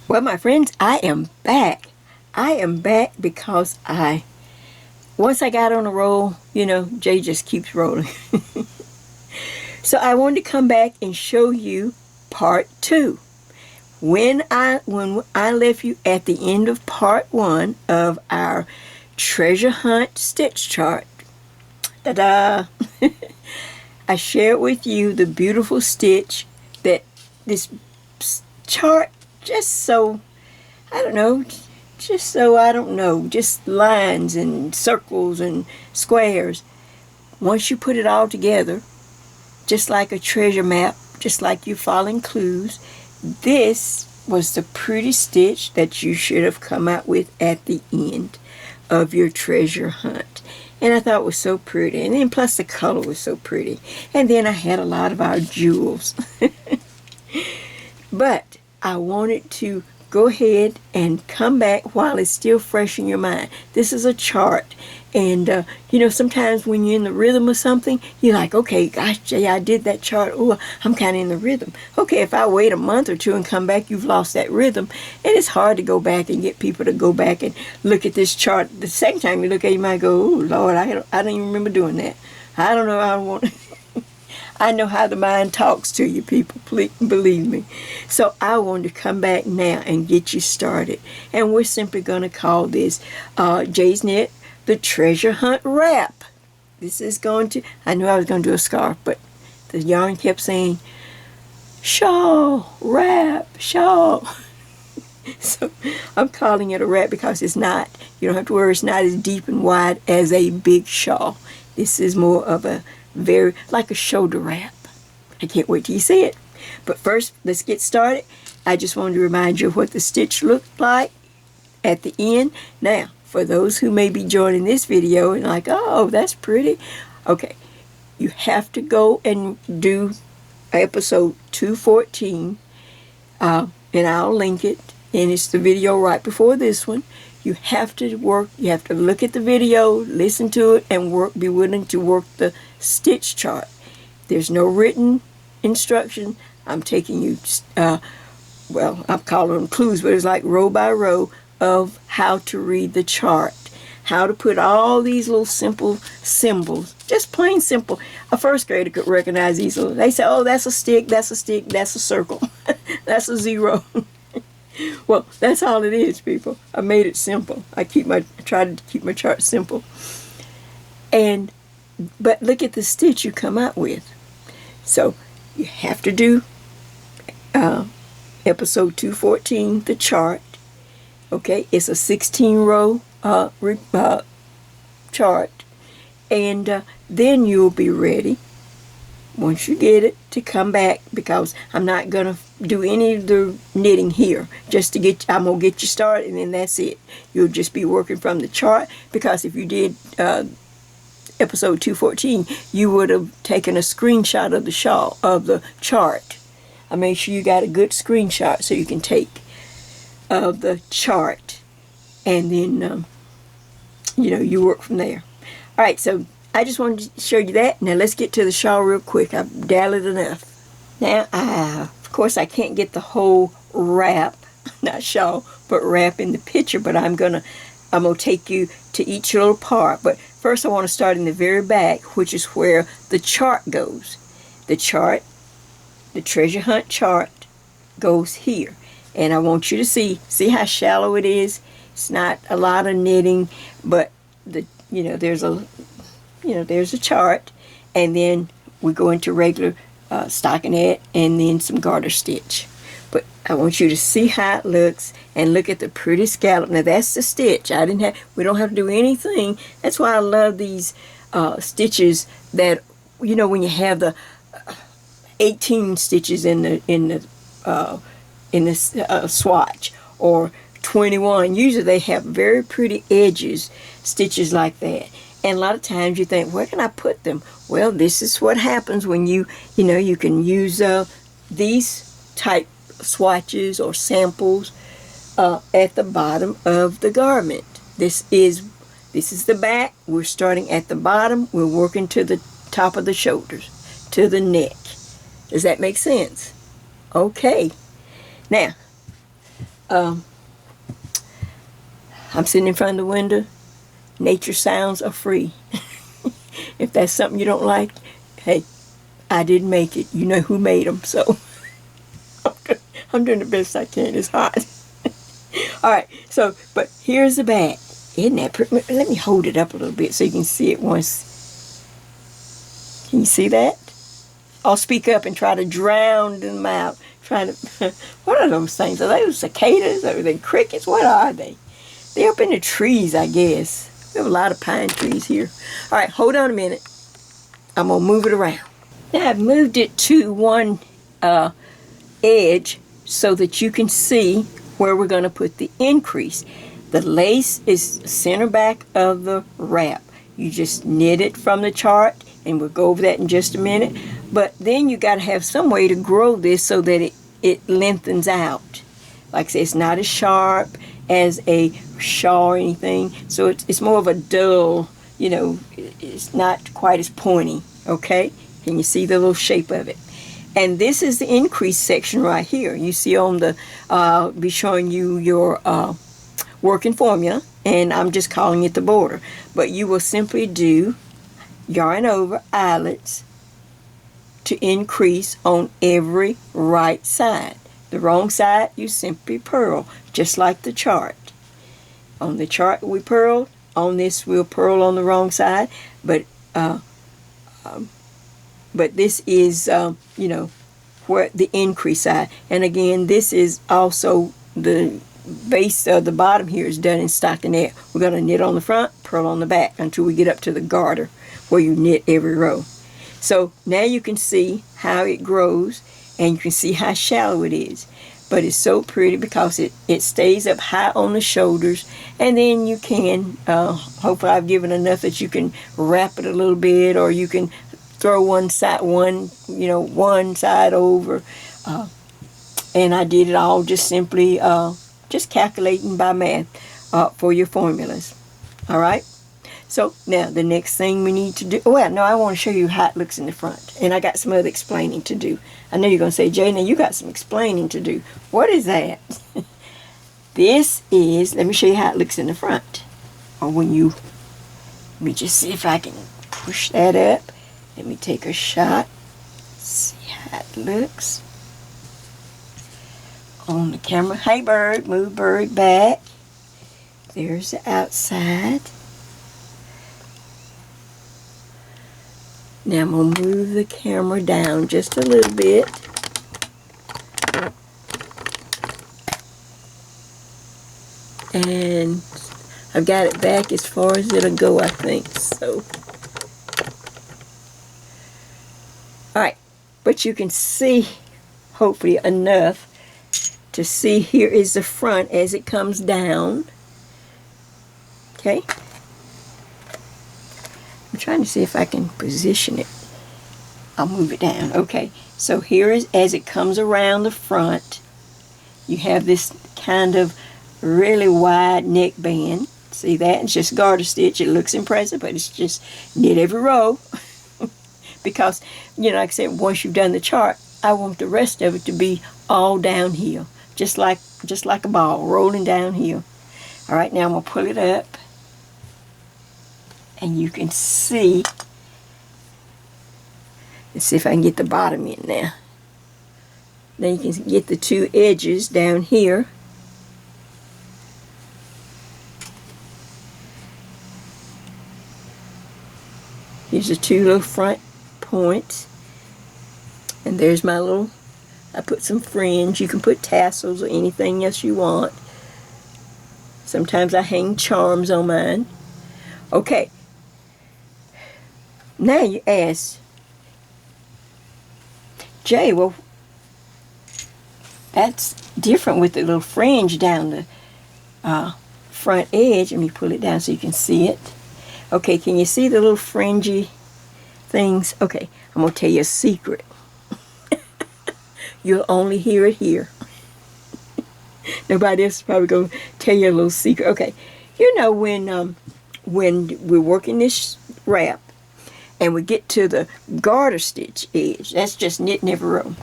Well, my friends, I am back. I am back because once I got on a roll, Jay just keeps rolling. So I wanted to come back and show you part two. When I left you at the end of part one of our treasure hunt stitch chart, ta-da! I shared with you the beautiful stitch that this chart just just lines and circles and squares. Once you put it all together, just like a treasure map, just like you following clues, this was the pretty stitch that you should have come out with at the end of your treasure hunt. And I thought it was so pretty. And then plus the color was so pretty. And then I had a lot of our jewels. But I wanted to go ahead and come back while it's still fresh in your mind. This is a chart. And, sometimes when you're in the rhythm of something, you're like, okay, gosh, Jay, I did that chart. Oh, I'm kind of in the rhythm. Okay, if I wait a month or two and come back, you've lost that rhythm. And it's hard to go back and get people to go back and look at this chart. The second time you look at it, you might go, oh, Lord, I don't even remember doing that. I don't know how I want to. I know how the mind talks to you, people. Please believe me. So I wanted to come back now and get you started. And we're simply going to call this Jay's Knit the Treasure Hunt Wrap. This is going to, I knew I was going to do a scarf, but the yarn kept saying, shawl, wrap, shawl. So I'm calling it a wrap because it's not, you don't have to worry, it's not as deep and wide as a big shawl. This is more of a like a shoulder wrap. I can't wait till you see it. But first, let's get started. I just wanted to remind you of what the stitch looked like at the end. Now, for those who may be joining this video and like, oh, that's pretty. Okay, you have to go and do episode 214, and I'll link it. And it's the video right before this one. You have to look at the video, listen to it, and be willing to work the stitch chart. There's no written instruction. I'm taking you, I'm calling them clues, but it's like row by row of how to read the chart. How to put all these little simple symbols, just plain simple. A first grader could recognize these little, they say, oh, that's a stick, that's a circle, that's a zero. Well, that's all it is, people. I made it simple. I try to keep my chart simple. But look at the stitch you come out with. So you have to do episode 214, the chart. Okay, it's a 16-row chart, and then you'll be ready. Once you get it, to come back, because I'm not going to do any of the knitting here. I'm going to get you started, and then that's it. You'll just be working from the chart, because if you did episode 214, you would have taken a screenshot of the chart. I made sure you got a good screenshot so you can take of the chart, and then, you work from there. All right, so I just wanted to show you that. Now let's get to the shawl real quick. I've dallied enough. Now, of course, I can't get the whole wrap, not shawl, but wrap in the picture. But I'm gonna take you to each little part. But first, I want to start in the very back, which is where the chart goes. The treasure hunt chart, goes here, and I want you to see how shallow it is. It's not a lot of knitting, but there's a chart, and then we go into regular stockinette and then some garter stitch. But I want you to see how it looks and look at the pretty scallop. Now that's the stitch. We don't have to do anything. That's why I love these stitches that, when you have the 18 stitches in the swatch, or 21. Usually they have very pretty edges, stitches like that. And a lot of times you think, where can I put them? Well, this is what happens when you can use these type swatches or samples at the bottom of the garment. This is the back. We're starting at the bottom. We're working to the top of the shoulders, to the neck. Does that make sense? Okay. Now, I'm sitting in front of the window. Nature sounds are free. If that's something you don't like, hey, I didn't make it. You know who made them, so I'm doing the best I can. It's hot. All right, so, but here's the bag. Isn't that pretty? Let me hold it up a little bit so you can see it once. Can you see that? I'll speak up and try to drown them out. Trying to, what are those things? Are those cicadas? Are they crickets? What are they? They're up in the trees, I guess. We have a lot of pine trees here. All right, hold on a minute. I'm going to move it around. Now I've moved it to one edge so that you can see where we're going to put the increase. The lace is center back of the wrap. You just knit it from the chart, and we'll go over that in just a minute. But then you got to have some way to grow this so that it lengthens out. Like I said, it's not as sharp as a shawl or anything, so it's more of a dull, you know, it's not quite as pointy, okay? Can you see the little shape of it? And this is the increase section right here. You see on the, be showing you your working formula, and I'm just calling it the border. But you will simply do yarn over eyelets to increase on every right side. The wrong side, you simply purl, just like the chart. On the chart we purl, on this we'll purl on the wrong side, but this is, you know, where the increase side. And again, this is also the base of the bottom here is done in stockinette. We're going to knit on the front, purl on the back until we get up to the garter where you knit every row. So now you can see how it grows, and you can see how shallow it is. But it's so pretty because it stays up high on the shoulders, and then you can, hopefully I've given enough that you can wrap it a little bit, or you can throw one side over. And I did it all just simply, just calculating by math for your formulas. All right? So now the next thing we need to do, well, no, I want to show you how it looks in the front. And I got some other explaining to do. I know you're going to say, Jay, now you got some explaining to do. What is that? This is, let me show you how it looks in the front. Or when you, let me just see if I can push that up. Let me take a shot. See how it looks on the camera. Hey, bird, move bird back. There's the outside. Now I'm going to move the camera down just a little bit. And I've got it back as far as it'll go, I think. So, alright, but you can see, hopefully enough, to see here is the front as it comes down. Okay? I'm trying to see if I can position it. I'll move it down. Okay, so here is as it comes around the front, you have this kind of really wide neckband. See that? It's just garter stitch. It looks impressive, but it's just knit every row. Because, you know, like I said, once you've done the chart, I want the rest of it to be all downhill, just like a ball rolling downhill. All right, now I'm gonna pull it up. And you can see, let's see if I can get the bottom in now. Then you can get the two edges down here. Here's the two little front points. And there's my little, I put some fringe. You can put tassels or anything else you want. Sometimes I hang charms on mine. Okay. Now you ask, Jay, well, that's different with the little fringe down the front edge. Let me pull it down so you can see it. Okay, can you see the little fringy things? Okay, I'm going to tell you a secret. You'll only hear it here. Nobody else is probably going to tell you a little secret. Okay, you know when we're working this wrap, and we get to the garter stitch edge, that's just knitting every row.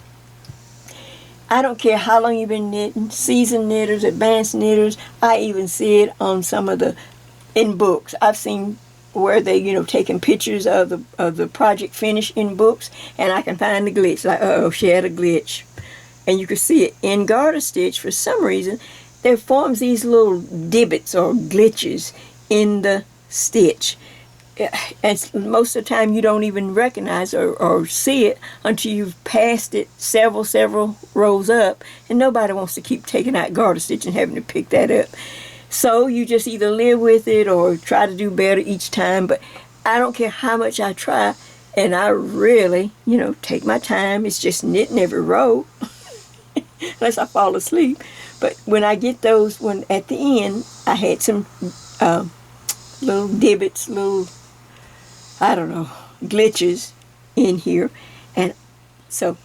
I don't care how long you've been knitting, seasoned knitters, advanced knitters. I even see it on some of the, in books. I've seen where they, taking pictures of the project finish in books, and I can find the glitch. Like, oh, she had a glitch. And you can see it in garter stitch. For some reason, there forms these little divots or glitches in the stitch. And most of the time you don't even recognize or see it until you've passed it several rows up, and nobody wants to keep taking out garter stitch and having to pick that up. So you just either live with it or try to do better each time. But I don't care how much I try, and I really, take my time. It's just knitting every row unless I fall asleep. But when I get those, when at the end I had some little divots, little, I don't know, glitches in here. And so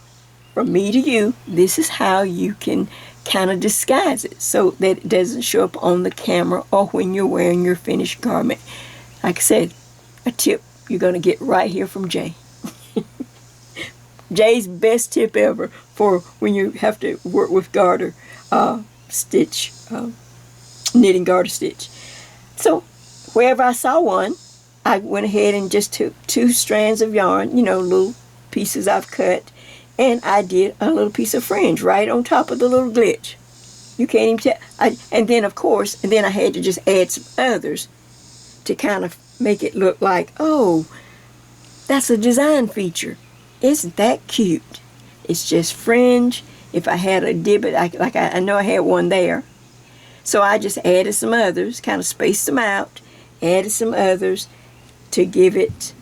from me to you, this is how you can kind of disguise it so that it doesn't show up on the camera or when you're wearing your finished garment. Like I said, a tip you're going to get right here from Jay. Jay's best tip ever for when you have to work with garter stitch, knitting garter stitch. So wherever I saw one, I went ahead and just took 2 strands of yarn, little pieces I've cut, and I did a little piece of fringe right on top of the little glitch. You can't even tell. And then, of course, I had to just add some others to kind of make it look like, oh, that's a design feature. Isn't that cute? It's just fringe. If I had a divot, I know I had one there. So I just added some others, kind of spaced them out, added some others to give it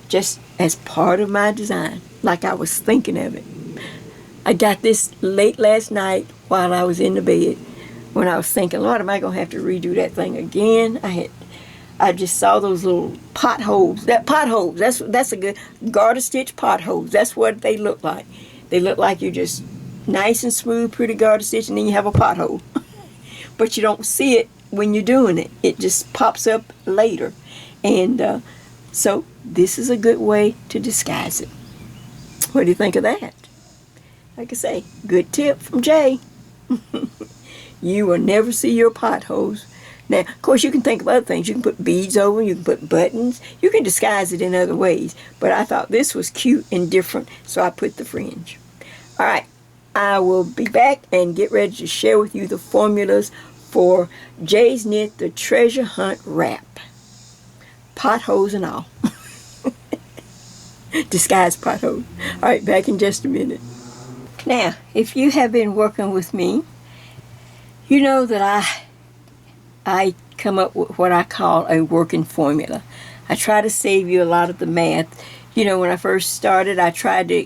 just as part of my design, like I was thinking of it. I got this late last night while I was in the bed when I was thinking, Lord, am I going to have to redo that thing again? I just saw those little potholes. That's a good garter stitch potholes. That's what they look like. They look like you're just nice and smooth, pretty garter stitch, and then you have a pothole. But you don't see it when you're doing it. It just pops up later. And so this is a good way to disguise it. What do you think of that? Like I say, good tip from Jay. You will never see your potholes. Now, of course, you can think of other things. You can put beads over, you can put buttons. You can disguise it in other ways. But I thought this was cute and different, so I put the fringe. All right, I will be back and get ready to share with you the formulas for Jay's Knit, the Treasure Hunt Wrap. Potholes and all. Disguise potholes. All right, back in just a minute. Now, if you have been working with me, you know that I come up with what I call a working formula. I try to save you a lot of the math. When I first started, I tried to,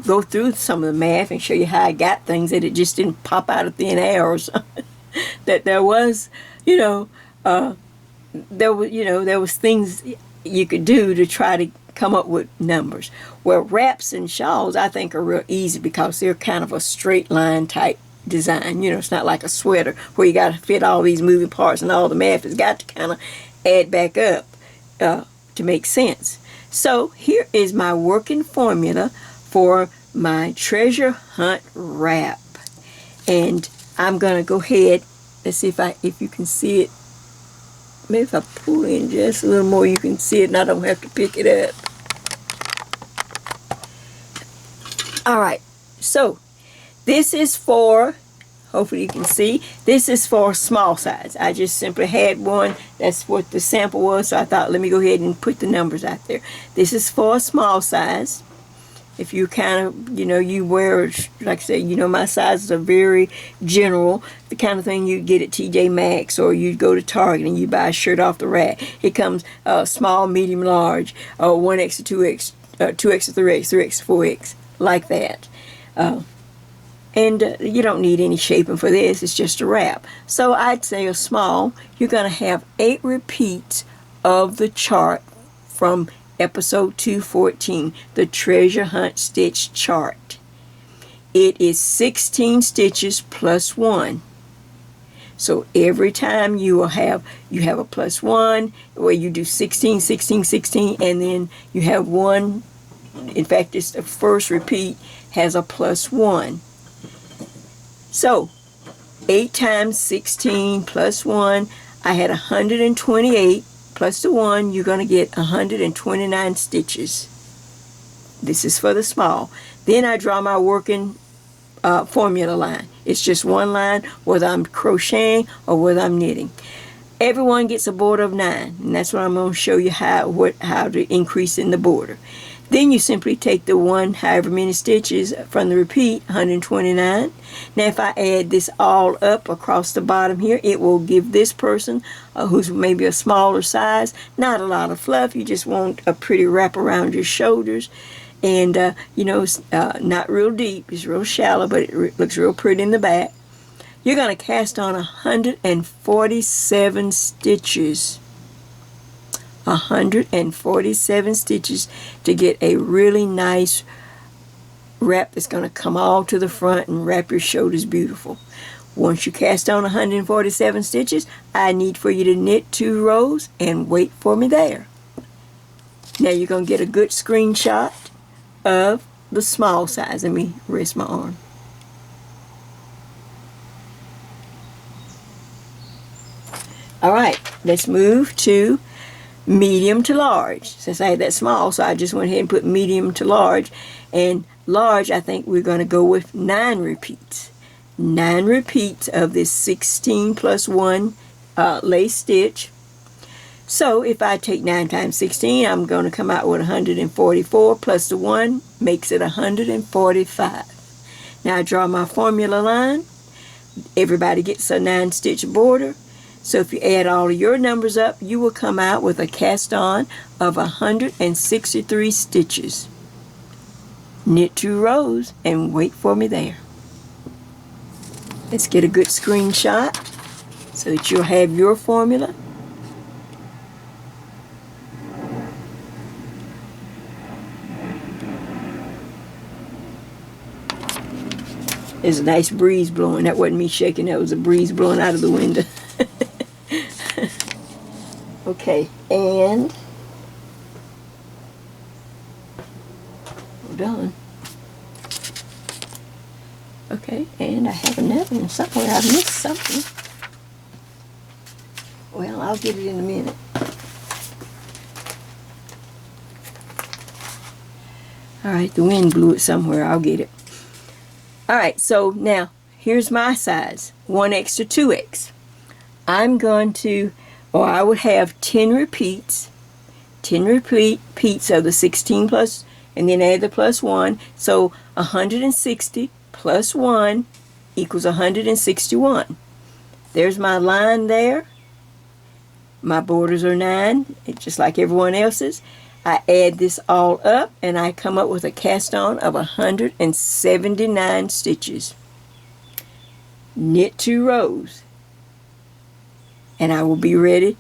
go through some of the math and show you how I got things, that it just didn't pop out of thin air or something. That there was, there was things you could do to try to come up with numbers. Well, wraps and shawls, I think, are real easy because they're kind of a straight line type design. It's not like a sweater where you got to fit all these moving parts and all the math has got to kind of add back up to make sense. So here is my working formula for my treasure hunt wrap. And I'm going to go ahead, let's see if you can see it. Maybe if I pull in just a little more, you can see it and I don't have to pick it up. All right, so this is for, hopefully you can see, this is for small size. I just simply had one. That's what the sample was, so I thought, let me go ahead and put the numbers out there. This is for a small size. If you kind of, you wear, like I said, my sizes are very general. The kind of thing you get at TJ Maxx, or you go to Target and you buy a shirt off the rack. It comes small, medium, large, 1X to 2X, 2X to 3X, 3X to 4X, like that. And you don't need any shaping for this. It's just a wrap. So I'd say a small, you're going to have 8 repeats of the chart from episode 214, the Treasure Hunt Stitch Chart. It is 16 stitches plus 1. So every time you have a plus 1, where you do 16, 16, 16, and then you have 1 In fact, it's the first repeat has a +1. So 8 times 16 plus 1, I had 128, plus the 1, you're going to get 129 stitches. This is for the small. Then I draw my working formula line. It's just one line, whether I'm crocheting or whether I'm knitting. Everyone gets a border of 9, and that's what I'm going to show you how to increase in the border. Then you simply take the one, however many stitches from the repeat, 129. Now if I add this all up across the bottom here, it will give this person, who's maybe a smaller size, not a lot of fluff. You just want a pretty wrap around your shoulders. And, it's not real deep. It's real shallow, but it looks real pretty in the back. You're going to cast on 147 stitches. 147 stitches to get a really nice wrap that's going to come all to the front and wrap your shoulders beautiful. Once you cast on 147 stitches, I need for you to knit 2 rows and wait for me there. Now you're going to get a good screenshot of the small size. Let me rest my arm. Alright, let's move to medium to large. Since I had that small, so I just went ahead and put medium to large. And large, I think we're going to go with 9 repeats. 9 repeats of this 16 plus 1 lace stitch. So if I take 9 times 16, I'm going to come out with 144 plus the 1 makes it 145. Now I draw my formula line. Everybody gets a 9 stitch border. So if you add all of your numbers up, you will come out with a cast on of 163 stitches. Knit 2 rows and wait for me there. Let's get a good screenshot so that you'll have your formula. There's a nice breeze blowing. That wasn't me shaking, that was a breeze blowing out of the window. Okay, and we're done. Okay, and I have another one somewhere. I missed something. Well, I'll get it in a minute. Alright, the wind blew it somewhere. I'll get it. Alright, so now here's my size. 1X to 2X. I'm going to, or I would have 10 repeats. 10 repeats of the 16 plus, and then add the plus 1. So 160 plus 1 equals 161. There's my line there. My borders are 9, just like everyone else's. I add this all up and I come up with a cast on of 179 stitches. Knit 2 rows. And I will be ready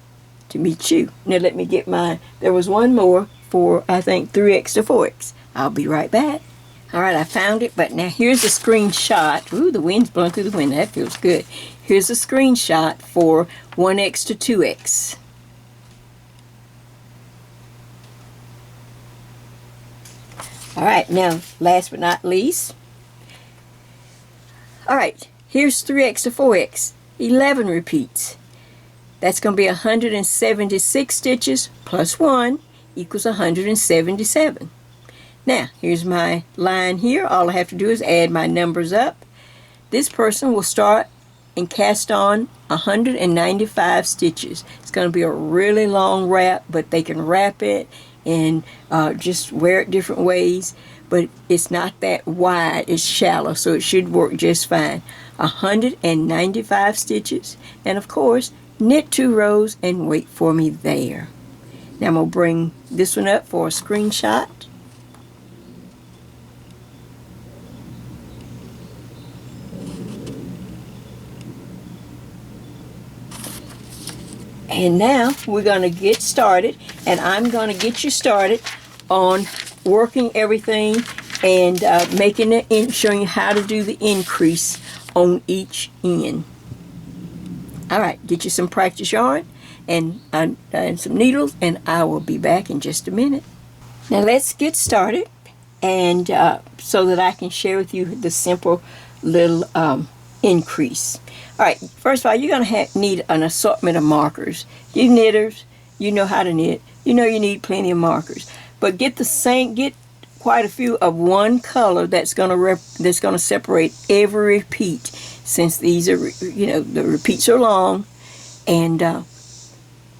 to meet you. Now let me get there was one more for, I think, 3X to 4X. I'll be right back. Alright, I found it, but now here's a screenshot. Ooh, the wind's blowing through the window. That feels good. Here's a screenshot for 1X to 2X. Alright, now last but not least. Alright, here's 3X to 4X. 11 repeats. That's going to be 176 stitches plus 1 equals 177. Now, here's my line here. All I have to do is add my numbers up. This person will start and cast on 195 stitches. It's going to be a really long wrap, but they can wrap it and just wear it different ways. But it's not that wide. It's shallow, so it should work just fine. 195 stitches. And of course, knit 2 rows and wait for me there. Now I'm going to bring this one up for a screenshot. And now we're going to get started, and I'm going to get you started on working everything and making it, showing you how to do the increase on each end. Alright, get you some practice yarn and some needles, and I will be back in just a minute. Now let's get started. and so that I can share with you the simple little increase. All right, first of all, you're going to need an assortment of markers. You knitters, you know how to knit. You know you need plenty of markers. But get quite a few of one color that's going to separate every repeat, since these are, the repeats are long, and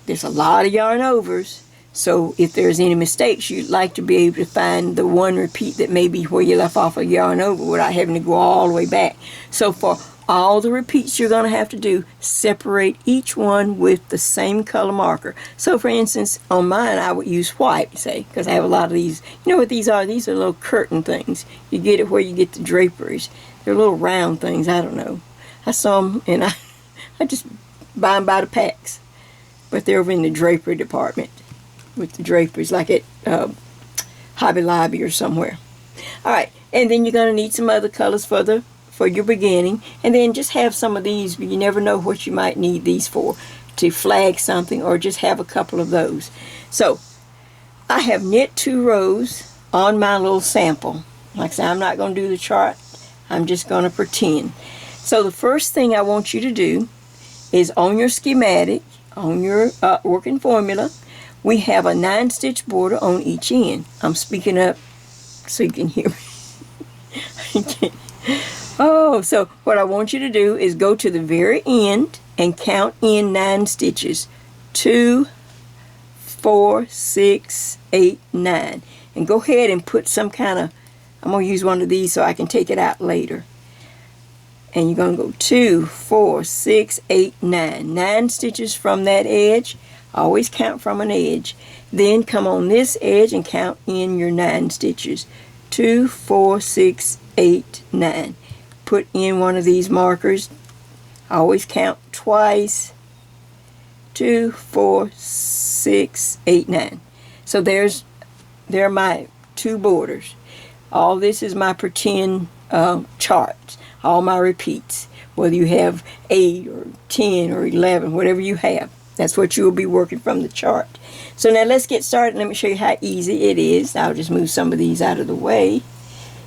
there's a lot of yarn overs. So if there's any mistakes, you'd like to be able to find the one repeat that may be where you left off a yarn over without having to go all the way back. So for all the repeats you're going to have to do, separate each one with the same color marker. So for instance, on mine I would use white, say, because I have a lot of these. You know what these are? These are little curtain things. You get it where you get the draperies. They're little round things. I don't know. I saw them, and I just buy them by the packs. But they're over in the drapery department with the draperies, like at Hobby Lobby or somewhere. All right, and then you're going to need some other colors for your beginning, and then just have some of these. You never know what you might need these for, to flag something, or just have a couple of those. So I have knit 2 rows on my little sample. Like I said, I'm not going to do the chart. I'm just going to pretend. So the first thing I want you to do is, on your schematic, on your working formula, we have a 9-stitch border on each end. I'm speaking up so you can hear me. Oh, so what I want you to do is go to the very end and count in 9 stitches. 2, 4, 6, 8, 9. And go ahead and put some kind of, I'm going to use one of these so I can take it out later. And you're going to go 2, 4, 6, 8, 9. 9 stitches from that edge. Always count from an edge. Then come on this edge and count in your 9 stitches. 2, 4, 6, 8, 9. Put in one of these markers. Always count twice. 2, 4, 6, 8, 9. So there are my 2 borders. All this is my pretend chart. All my repeats. Whether you have 8 or 10 or 11, whatever you have. That's what you will be working from the chart. So now let's get started. Let me show you how easy it is. I'll just move some of these out of the way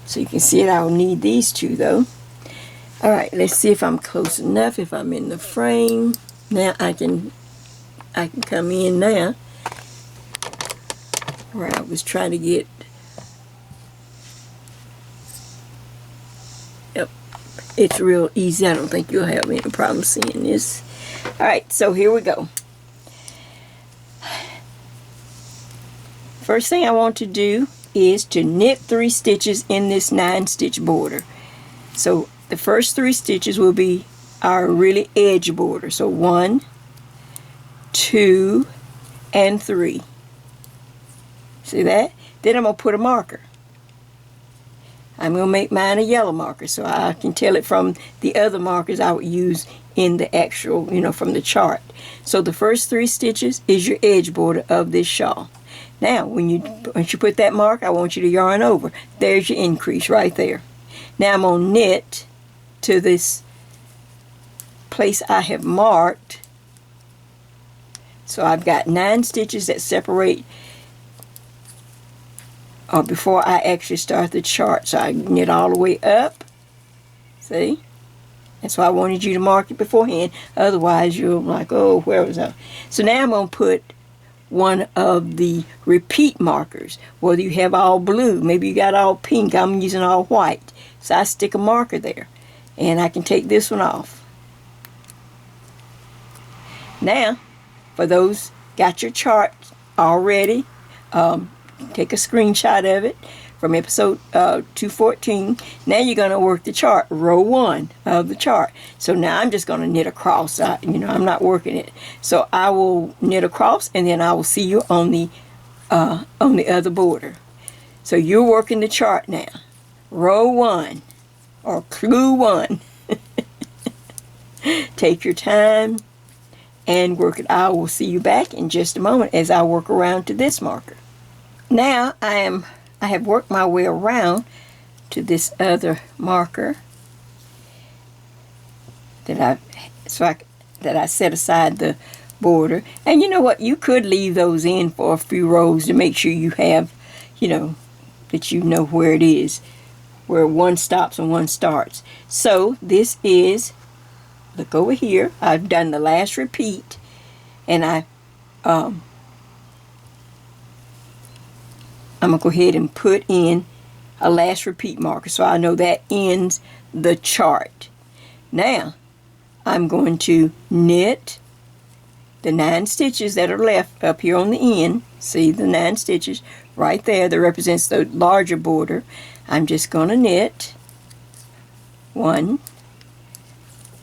so you can see it. I'll need these 2 though. All right, let's see if I'm close enough, if I'm in the frame. Now I can come in now where I was trying to get. Yep, it's real easy. I don't think you'll have any problem seeing this. All right, so here we go. First thing I want to do is to knit 3 stitches in this 9-stitch border. So the first 3 stitches will be our really edge border. So 1, 2, and 3. See that? Then I'm going to put a marker. I'm going to make mine a yellow marker so I can tell it from the other markers I would use in the actual, from the chart. So the first 3 stitches is your edge border of this shawl. Now, once you put that mark, I want you to yarn over. There's your increase right there. Now I'm going to knit to this place I have marked. So I've got 9 stitches that separate before I actually start the chart. So I knit all the way up. See? That's why I wanted you to mark it beforehand. Otherwise, you're like, oh, where was I? So now I'm going to put one of the repeat markers. Whether you have all blue, maybe you got all pink, I'm using all white. So I stick a marker there. And I can take this one off. Now, for those got your chart already, take a screenshot of it from episode 214. Now you're going to work the chart, row 1 of the chart. So now I'm just going to knit across. I'm not working it. So I will knit across, and then I will see you on the other border. So you're working the chart now. Row 1 or clue 1. Take your time and work it. I will see you back in just a moment as I work around to this marker. Now I have worked my way around to this other marker that I set aside the border. And you know what? You could leave those in for a few rows to make sure you have, that you know where it is, where one stops and one starts. So this is, look over here, I've done the last repeat, and I'm going to go ahead and put in a last repeat marker so I know that ends the chart. Now I'm going to knit the 9 stitches that are left up here on the end. See the 9 stitches right there that represents the larger border. I'm just going to knit 1,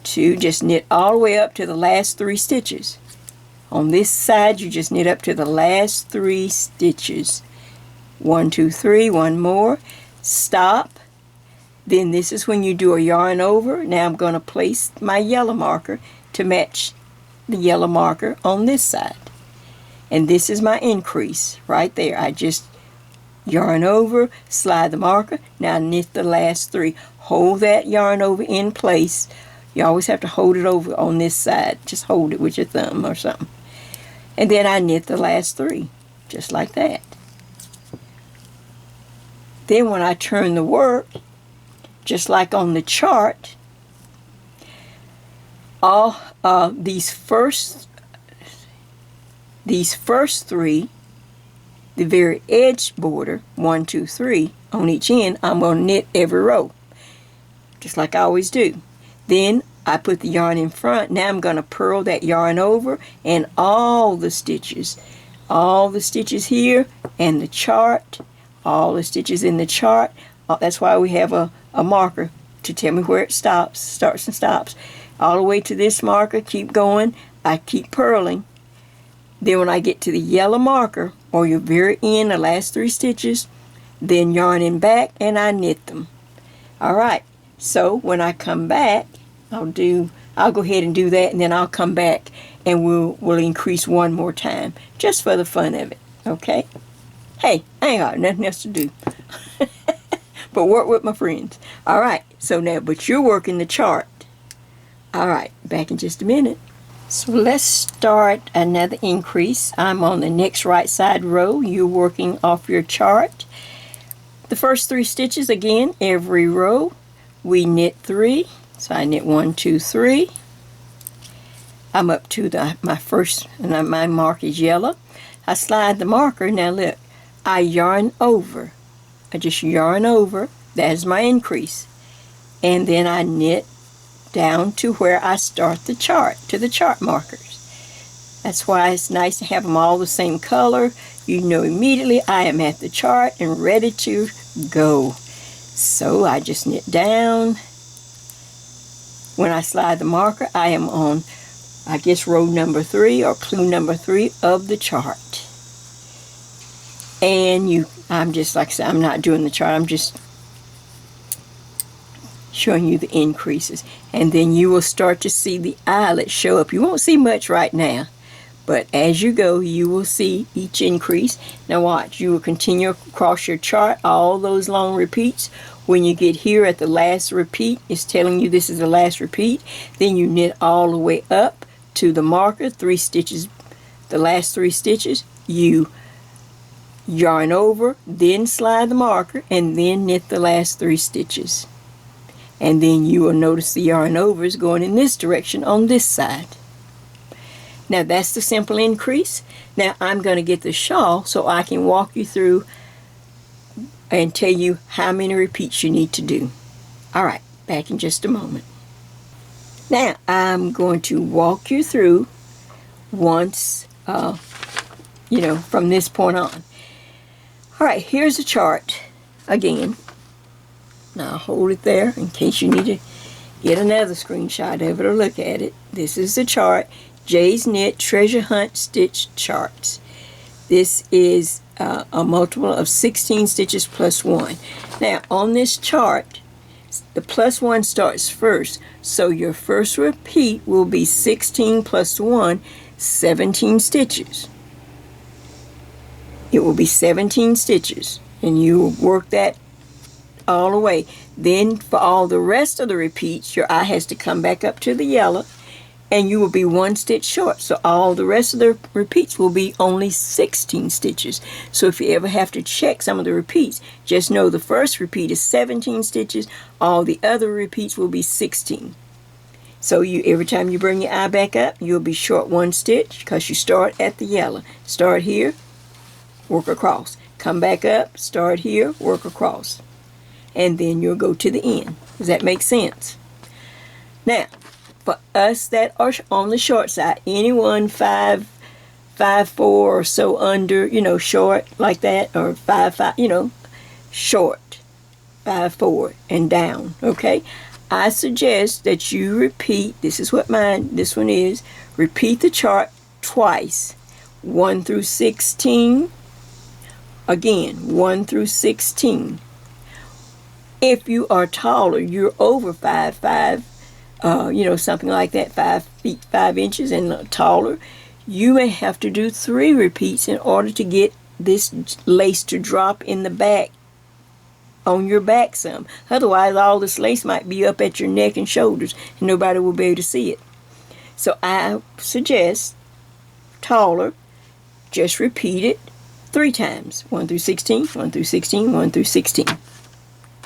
2, just knit all the way up to the last 3 stitches. On this side you just knit up to the last 3 stitches. 1, 2, 3, one more, stop. Then this is when you do a yarn over. Now I'm going to place my yellow marker to match the yellow marker on this side, and this is my increase right there. I just yarn over, slide the marker, now knit the last 3. Hold that yarn over in place. You always have to hold it over on this side. Just hold it with your thumb or something, and then I knit the last 3 just like that. Then when I turn the work, just like on the chart, all these first 3, the very edge border, 1, 2, 3 on each end, I'm going to knit every row, just like I always do. Then I put the yarn in front. Now I'm going to purl that yarn over, and all the stitches here, and the chart, all the stitches in the chart. That's why we have a marker to tell me where it starts and stops. All the way to this marker, keep going. I keep purling. Then when I get to the yellow marker, or your very end, the last 3 stitches, then yarn in back and I knit them. Alright, so when I come back, I'll go ahead and do that, and then I'll come back and we'll increase one more time, just for the fun of it, okay? Hey, I ain't got nothing else to do but work with my friends. Alright, so now, but you're working the chart. Alright, back in just a minute. So let's start another increase. I'm on the next right side row. You're working off your chart. The first 3 stitches, again, every row, we knit 3. So I knit 1, 2, 3. I'm up to my first, and my mark is yellow. I slide the marker. Now look, I yarn over. I just yarn over. That is my increase. And then I knit down to where I start the chart, to the chart markers. That's why it's nice to have them all the same color. You know immediately I am at the chart and ready to go. So I just knit down. When I slide the marker, I am on, I guess, row number 3 or clue number 3 of the chart. And I'm just, like I said, I'm not doing the chart, I'm just showing you the increases. And then you will start to see the eyelets show up. You won't see much right now, but as you go, you will see each increase. Now watch, you will continue across your chart, all those long repeats. When you get here at the last repeat, it's telling you this is the last repeat. Then you knit all the way up to the marker, 3 stitches, the last 3 stitches. You yarn over, then slide the marker, and then knit the last 3 stitches. And then you will notice the yarn over is going in this direction on this side. Now that's the simple increase. Now I'm going to get the shawl so I can walk you through and tell you how many repeats you need to do. Alright, back in just a moment. Now I'm going to walk you through once, from this point on. Alright, here's the chart again. Now I'll hold it there in case you need to get another screenshot of it or look at it. This is the chart, Jay's Knit Treasure Hunt Stitch Charts. This is a multiple of 16 stitches plus 1. Now on this chart, the plus 1 starts first, so your first repeat will be 16 plus 1, 17 stitches. It will be 17 stitches, and you will work that all the way. Then for all the rest of the repeats, your eye has to come back up to the yellow, and you will be 1 stitch short. So all the rest of the repeats will be only 16 stitches. So if you ever have to check some of the repeats, just know the first repeat is 17 stitches. All the other repeats will be 16. So every time you bring your eye back up, you'll be short 1 stitch because you start at the yellow. Start here, work across. Come back up, start here, work across. And then you'll go to the end. Does that make sense? Now, for us that are on the short side, anyone 5'4" or so under, short like that, or 5'5", short, 5'4" and down, okay? I suggest that you repeat, this is what this one is, repeat the chart twice, 1 through 16, again, 1 through 16. If you are taller, you're over 5'5", something like that, 5 feet 5 inches and taller, you may have to do 3 repeats in order to get this lace to drop in the back, on your back some. Otherwise, all this lace might be up at your neck and shoulders, and nobody will be able to see it. So I suggest, taller, just repeat it 3 times. 1 through 16, 1 through 16, 1 through 16.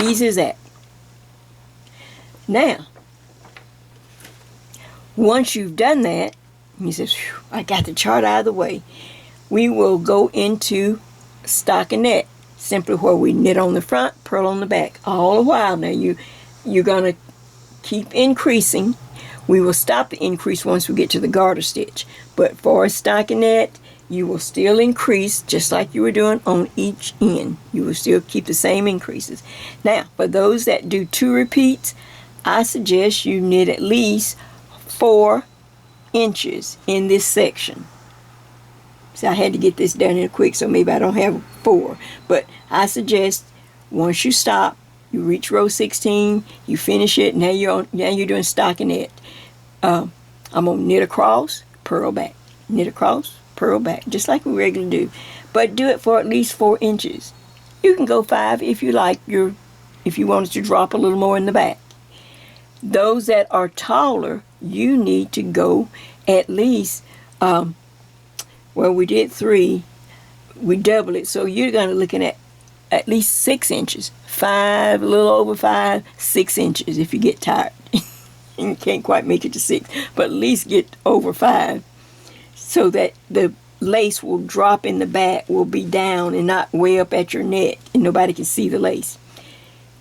Easy as that. Now, once you've done that, he says, I got the chart out of the way, we will go into stockinette, simply where we knit on the front, purl on the back. All the while now, you're going to keep increasing. We will stop the increase once we get to the garter stitch. But for a stockinette, you will still increase just like you were doing on each end. You will still keep the same increases. Now, for those that do 2 repeats, I suggest you knit at least 4 inches in this section. See, I had to get this done in quick, so maybe I don't have 4. But I suggest once you stop, you reach row 16, you finish it. Now you're doing stockinette. I'm gonna knit across, purl back, knit across, purl back, just like we regularly do. But do it for at least 4 inches. You can go 5 if you like. If you wanted to drop a little more in the back. Those that are taller, you need to go at least, we did 3, we double it, so you're going to looking at least 6 inches. 5, a little over 5, 6 inches if you get tired. And you can't quite make it to 6, but at least get over 5 so that the lace will drop in the back, will be down and not way up at your neck and nobody can see the lace.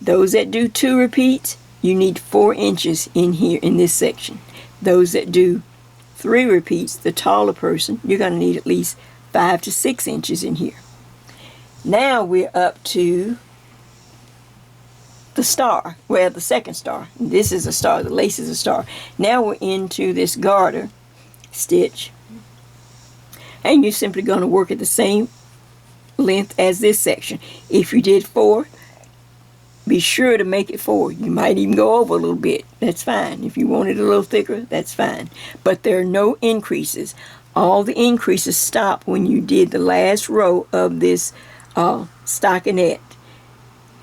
Those that do 2 repeats, you need 4 inches in here in this section. Those that do 3 repeats, the taller person, you're going to need at least 5 to 6 inches in here. Now we're up to the star, well, the second star. This is a star, the lace is a star. Now we're into this garter stitch, and you're simply going to work at the same length as this section. If you did 4, be sure to make it 4. You might even go over a little bit. That's fine. If you want it a little thicker, that's fine. But there are no increases. All the increases stop when you did the last row of this stockinette.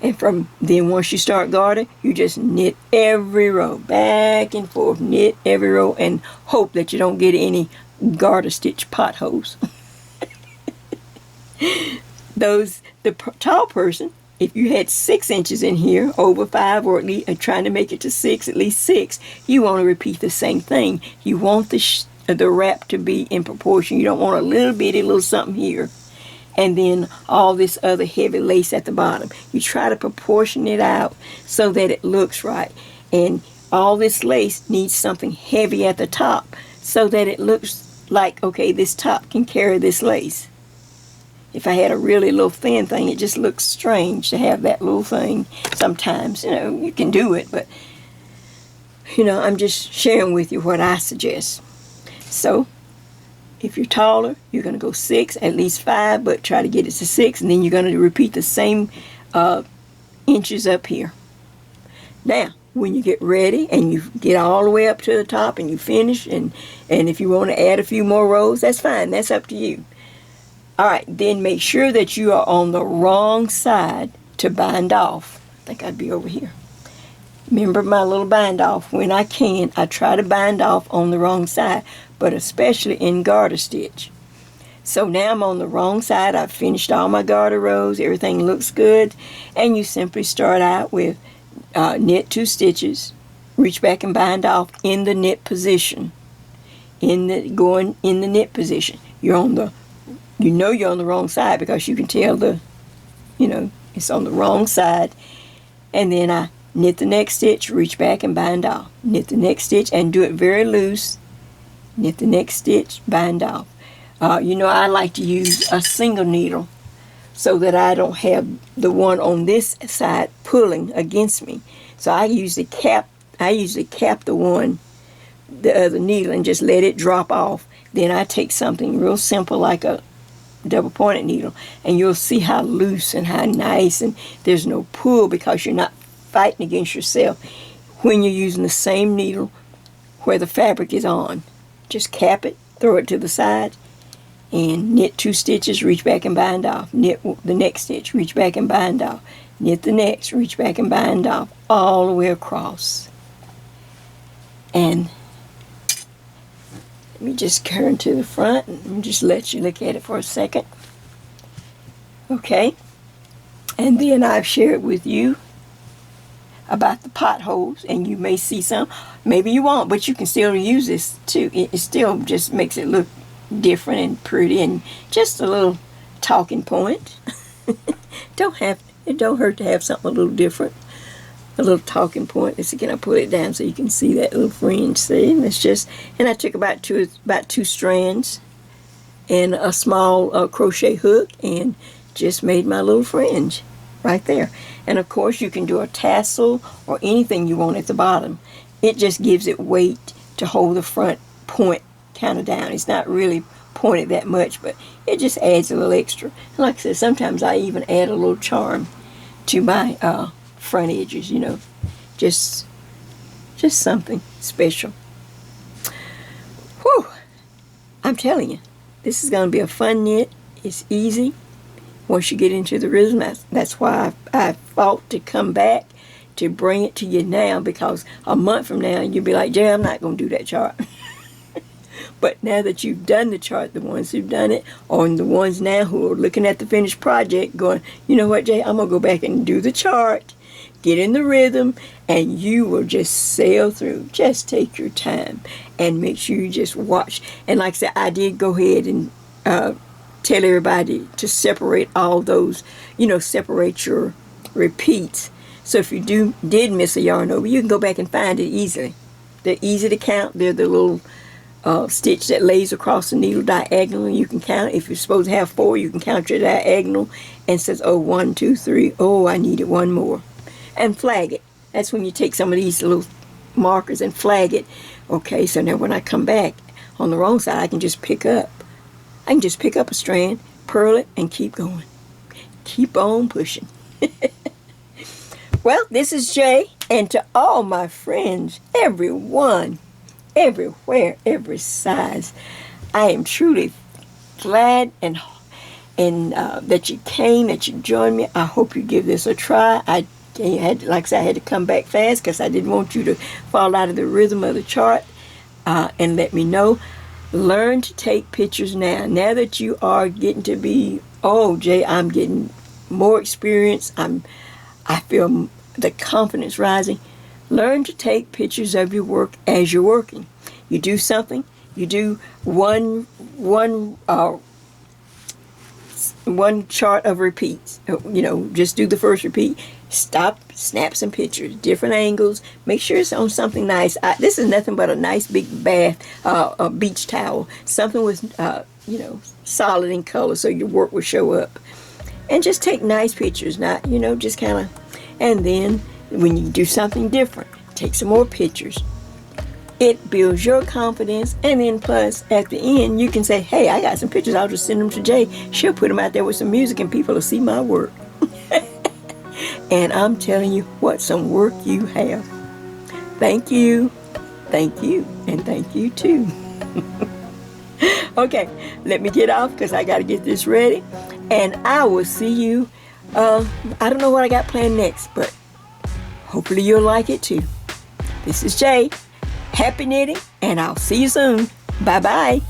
And from then, once you start garter, you just knit every row, back and forth, knit every row, and hope that you don't get any garter stitch potholes. The tall person, if you had 6 inches in here, over 5, or at least trying to make it to 6, at least 6, you want to repeat the same thing. You want the wrap to be in proportion. You don't want a little bitty little something here, and then all this other heavy lace at the bottom. You try to proportion it out so that it looks right. And all this lace needs something heavy at the top so that it looks like, okay, this top can carry this lace. If I had a really little thin thing, it just looks strange to have that little thing sometimes. You can do it, but, I'm just sharing with you what I suggest. So, if you're taller, you're going to go 6, at least 5, but try to get it to 6, and then you're going to repeat the same inches up here. Now, when you get ready and you get all the way up to the top and you finish, and if you want to add a few more rows, that's fine. That's up to you. All right, then make sure that you are on the wrong side to bind off. I think I'd be over here. Remember my little bind off. When I can, I try to bind off on the wrong side, but especially in garter stitch. So now I'm on the wrong side. I've finished all my garter rows. Everything looks good. And you simply start out with knit 2 stitches, reach back and bind off in the knit position. Going in the knit position. You're on the wrong side because you can tell it's on the wrong side. And then I knit the next stitch, reach back and bind off. Knit the next stitch and do it very loose. Knit the next stitch, bind off. I like to use a single needle so that I don't have the one on this side pulling against me. So I usually cap the other needle and just let it drop off. Then I take something real simple like a double pointed needle, and you'll see how loose and how nice, and there's no pull because you're not fighting against yourself when you're using the same needle where the fabric is on. Just cap it, throw it to the side, and knit 2 stitches, reach back and bind off. Knit the next stitch, reach back and bind off. Knit the next, reach back and bind off, all the way across. And let me just turn to the front and just let you look at it for a second. Okay. And then I've shared with you about the potholes, and you may see some. Maybe you won't, but you can still use this too. It still just makes it look different and pretty and just a little talking point. It don't hurt to have something a little different. A little talking point. This again, I put it down so you can see that little fringe. See, and I took about two strands and a small crochet hook and just made my little fringe right there. And of course, you can do a tassel or anything you want at the bottom. It just gives it weight to hold the front point kind of down. It's not really pointed that much, but it just adds a little extra. And like I said, sometimes I even add a little charm to my front edges, just something special. Whew! I'm telling you, this is going to be a fun knit. It's easy once you get into the rhythm. That's why I fought to come back to bring it to you now, because a month from now you'll be like, Jay, I'm not going to do that chart. But now that you've done the chart, the ones who've done it, or the ones now who are looking at the finished project going, you know what, Jay, I'm going to go back and do the chart, get in the rhythm, and you will just sail through. Just take your time and make sure you just watch. And like I said, I did go ahead and tell everybody to separate all those, separate your repeats. So if you did miss a yarn over, you can go back and find it easily. They're easy to count. They're the little stitch that lays across the needle diagonally. You can count. If you're supposed to have 4, you can count your diagonal and says, oh, 1, 2, 3. Oh, I needed one more. And flag it. That's when you take some of these little markers and flag it. Okay, so now when I come back on the wrong side, I can just pick up a strand, purl it, and keep going. Keep on pushing. Well, this is Jay, and to all my friends, everyone, everywhere, every size, I am truly glad and that you came, that you joined me. I hope you give this a try. I had to come back fast because I didn't want you to fall out of the rhythm of the chart. And let me know. Learn to take pictures now. Now that you are getting to be, oh, Jay, I'm getting more experience. I feel the confidence rising. Learn to take pictures of your work as you're working. You do something. You do one chart of repeats. Just do the first repeat. Stop, snap some pictures, different angles. Make sure it's on something nice. This is nothing but a nice big a beach towel. Something with, solid in color so your work will show up. And just take nice pictures, not, just kind of. And then when you do something different, take some more pictures. It builds your confidence, and then plus at the end you can say, hey, I got some pictures, I'll just send them to Jay. She'll put them out there with some music and people will see my work. And I'm telling you what, some work you have. Thank you, and thank you too. Okay, let me get off because I got to get this ready, and I will see you. I don't know what I got planned next, but Hopefully you'll like it too. This is Jay. Happy knitting, and I'll see you soon. Bye-bye.